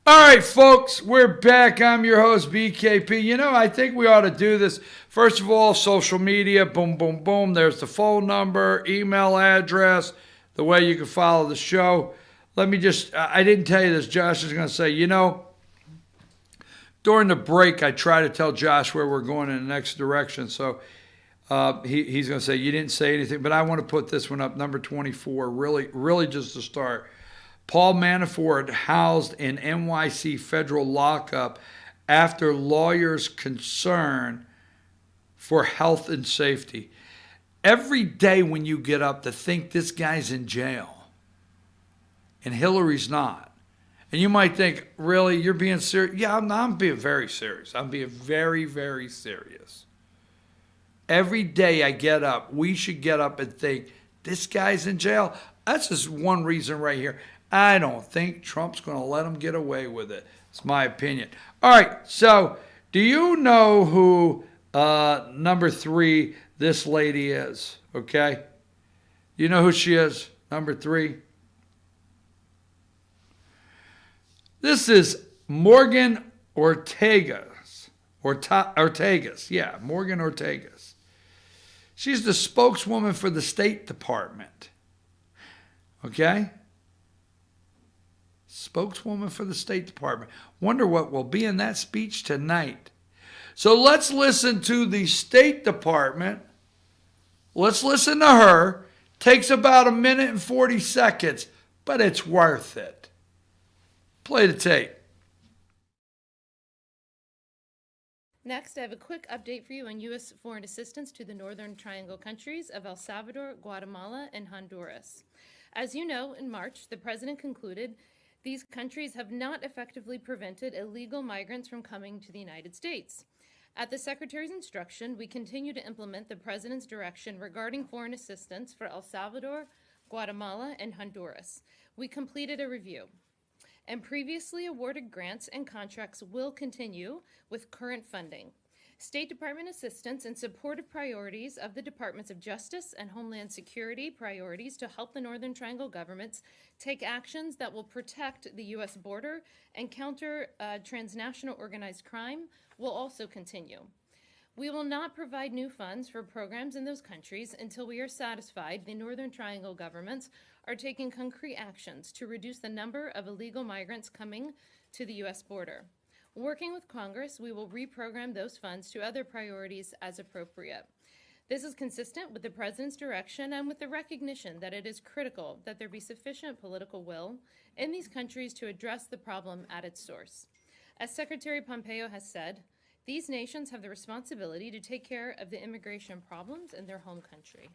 All right, folks, we're back. I'm your host, BKP. You know, I think we ought to do this. First of all, social media, boom, boom, boom. There's the phone number, email address, the way you can follow the show. Let me just, I didn't tell you this. Josh is going to say, during the break, I try to tell Josh where we're going in the next direction. So he's going to say, you didn't say anything, but I want to put this one up, number 24, really just to start. Paul Manafort housed in NYC federal lockup after lawyers' concern for health and safety. Every day when you get up to think this guy's in jail and Hillary's not, and you might think, really, you're being serious? Yeah, I'm being very serious. I'm being very, very serious. Every day I get up, we should get up and think, this guy's in jail? That's just one reason right here. I don't think Trump's going to let him get away with it. It's my opinion. All right, so do you know who number 3 this lady is? Okay? You know who she is, number 3? This is Morgan Ortagus. Ortagus, yeah, Morgan Ortagus. She's the spokeswoman for the State Department. Okay? Spokeswoman for the State Department. Wonder what will be in that speech tonight. So let's listen to the State Department. Let's listen to her. Takes about 1 minute and 40 seconds, but it's worth it. Play the tape. Next, I have a quick update for you on U.S. foreign assistance to the Northern Triangle countries of El Salvador, Guatemala, and Honduras. As you know, in March, the President concluded these countries have not effectively prevented illegal migrants from coming to the United States. At the Secretary's instruction, we continue to implement the President's direction regarding foreign assistance for El Salvador, Guatemala, and Honduras. We completed a review, and previously awarded grants and contracts will continue with current funding. State Department assistance and supportive priorities of the Departments of Justice and Homeland Security priorities to help the Northern Triangle governments take actions that will protect the U.S. border and counter transnational organized crime will also continue. We will not provide new funds for programs in those countries until we are satisfied the Northern Triangle governments are taking concrete actions to reduce the number of illegal migrants coming to the U.S. border. Working with Congress, we will reprogram those funds to other priorities as appropriate. This is consistent with the President's direction and with the recognition that it is critical that there be sufficient political will in these countries to address the problem at its source. As Secretary Pompeo has said, these nations have the responsibility to take care of the immigration problems in their home country.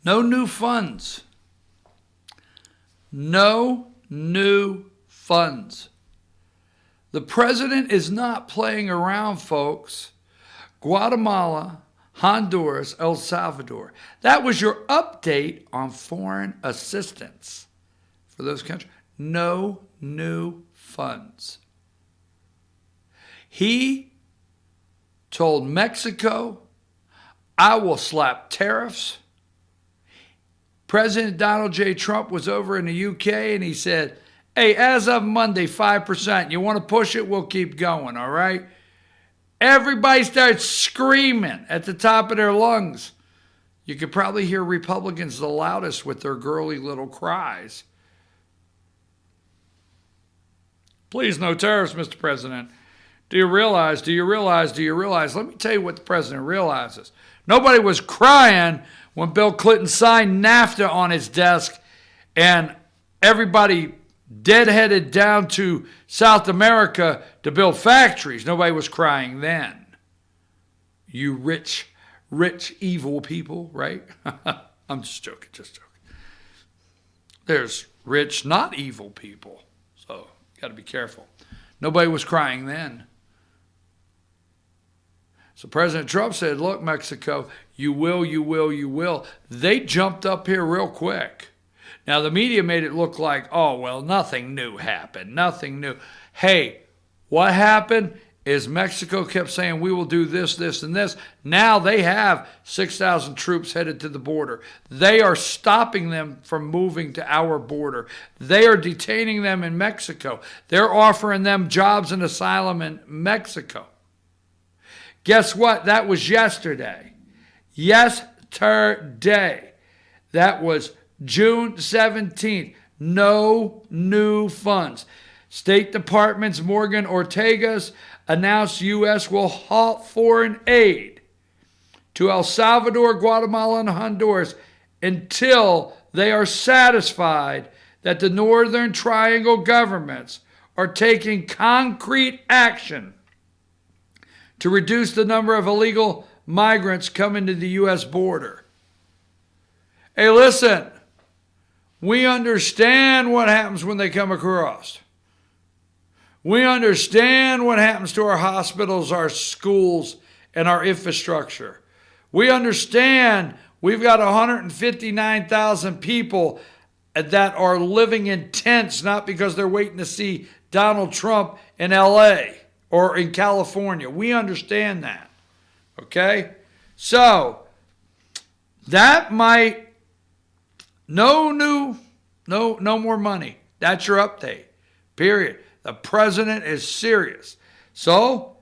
No new funds. No new funds. The President is not playing around, folks. Guatemala, Honduras, El Salvador. That was your update on foreign assistance for those countries. No new funds. He told Mexico, I will slap tariffs. President Donald J. Trump was over in the UK and he said, hey, as of Monday, 5%. You want to push it? We'll keep going, all right? Everybody starts screaming at the top of their lungs. You could probably hear Republicans the loudest with their girly little cries. Please, no tariffs, Mr. President. Do you realize? Let me tell you what the president realizes. Nobody was crying when Bill Clinton signed NAFTA on his desk and everybody deadheaded down to South America to build factories. Nobody was crying then. You rich, evil people, right? I'm just joking. There's rich, not evil people. So, got to be careful. Nobody was crying then. So President Trump said, look, Mexico, you will. They jumped up here real quick. Now, the media made it look like, oh, well, nothing new happened. Nothing new. Hey, what happened? is Mexico kept saying, we will do this, this, and this. Now they have 6,000 troops headed to the border. They are stopping them from moving to our border. They are detaining them in Mexico. They're offering them jobs and asylum in Mexico. Guess what? That was yesterday. Yesterday. That was June 17th. No new funds. State Department's Morgan Ortega's announced U.S. will halt foreign aid to El Salvador, Guatemala, and Honduras until they are satisfied that the Northern Triangle governments are taking concrete action to reduce the number of illegal migrants coming to the U.S. border. Hey, listen, we understand what happens when they come across. We understand what happens to our hospitals, our schools, and our infrastructure. We understand we've got 159,000 people that are living in tents, not because they're waiting to see Donald Trump in L.A. or in California. We understand that. Okay? So, that might, no more money. That's your update. Period. The president is serious. So,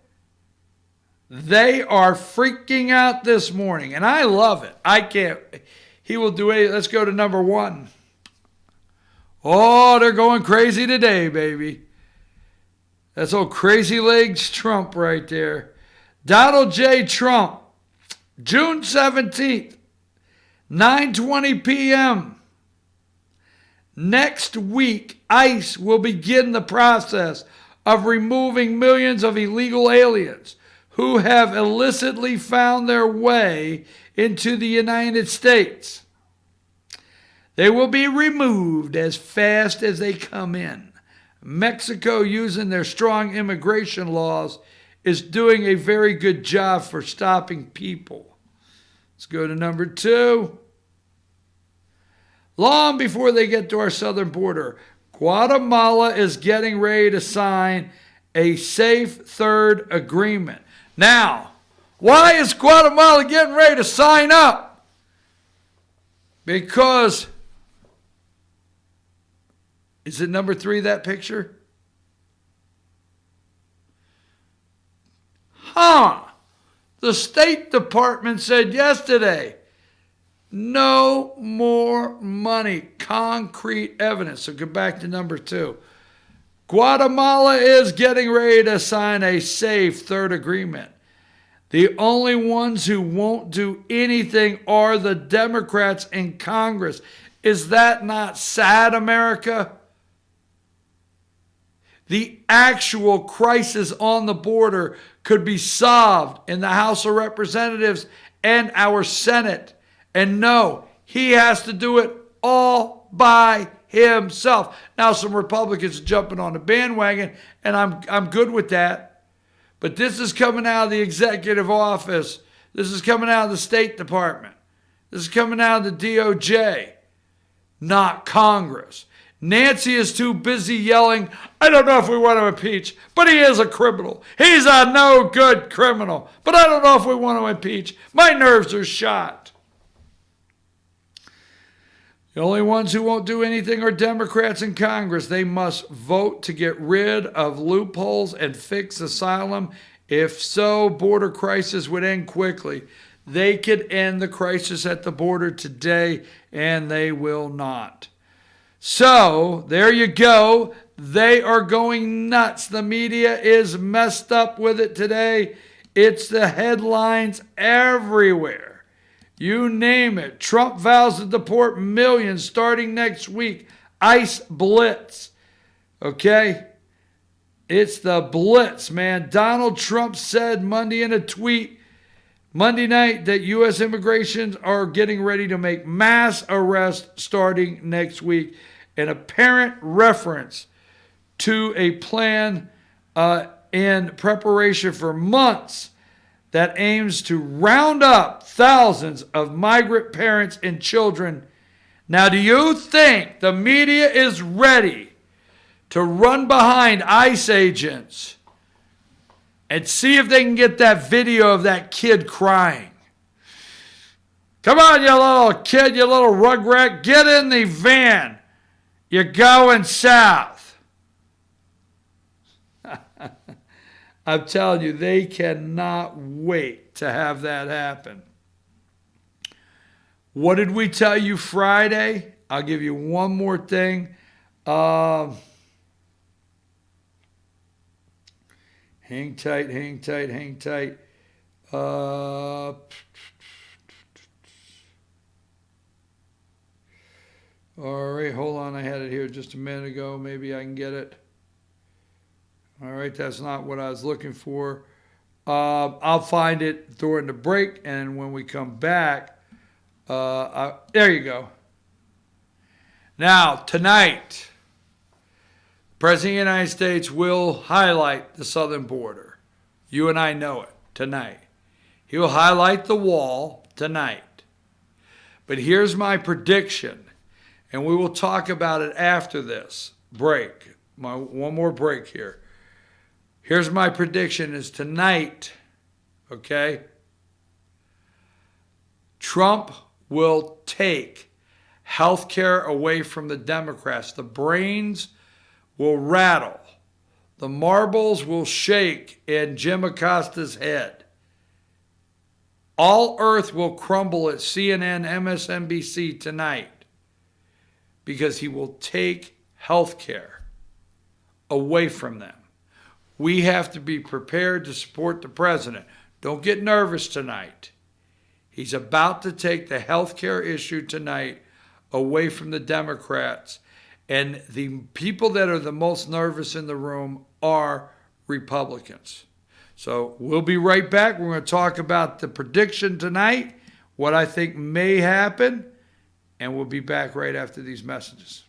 they are freaking out this morning, and I love it. I can't. He will do it. Let's go to number one. Oh, they're going crazy today, baby. That's old crazy legs Trump right there. Donald J. Trump, June 17th, 9:20 p.m. Next week, ICE will begin the process of removing millions of illegal aliens who have illicitly found their way into the United States. They will be removed as fast as they come in. Mexico, using their strong immigration laws, is doing a very good job for stopping people. Let's go to number two. Long before they get to our southern border, Guatemala is getting ready to sign a safe third agreement. Now, why is Guatemala getting ready to sign up? Because, is it number three, that picture? The State Department said yesterday, no more money, concrete evidence. So go back to number two. Guatemala is getting ready to sign a safe third agreement. The only ones who won't do anything are the Democrats in Congress. Is that not sad, America? The actual crisis on the border could be solved in the House of Representatives and our Senate. And no, he has to do it all by himself. Now, some Republicans are jumping on the bandwagon, and I'm good with that. But this is coming out of the executive office. This is coming out of the State Department. This is coming out of the DOJ, not Congress. Nancy is too busy yelling, I don't know if we want to impeach, but he is a criminal. He's a no good criminal, but I don't know if we want to impeach. My nerves are shot. The only ones who won't do anything are Democrats in Congress. They must vote to get rid of loopholes and fix asylum. If so, border crisis would end quickly. They could end the crisis at the border today, and they will not. So, there you go. They are going nuts. The media is messed up with it today. It's the headlines everywhere. You name it. Trump vows to deport millions starting next week. ICE blitz. Okay? It's the blitz, man. Donald Trump said Monday in a tweet, Monday night, that U.S. immigration are getting ready to make mass arrests starting next week. An apparent reference to a plan in preparation for months that aims to round up thousands of migrant parents and children. Now, do you think the media is ready to run behind ICE agents and see if they can get that video of that kid crying. Come on, you little kid, you little rugrat, get in the van. You're going south. I'm telling you, they cannot wait to have that happen. What did we tell you Friday? I'll give you one more thing. Hang tight, hang tight, hang tight. All right, hold on. I had it here just a minute ago. Maybe I can get it. All right, that's not what I was looking for. I'll find it during the break, and when we come back, there you go. Now, tonight, the President of the United States will highlight the southern border. You and I know it tonight. He will highlight the wall tonight. But here's my prediction, and we will talk about it after this break. One more break here. Here's my prediction is tonight, okay, Trump will take health care away from the Democrats. The brains will rattle. The marbles will shake in Jim Acosta's head. All earth will crumble at CNN, MSNBC tonight because he will take health care away from them. We have to be prepared to support the president. Don't get nervous tonight. He's about to take the health care issue tonight away from the Democrats. And the people that are the most nervous in the room are Republicans. So we'll be right back. We're going to talk about the prediction tonight, what I think may happen, and we'll be back right after these messages.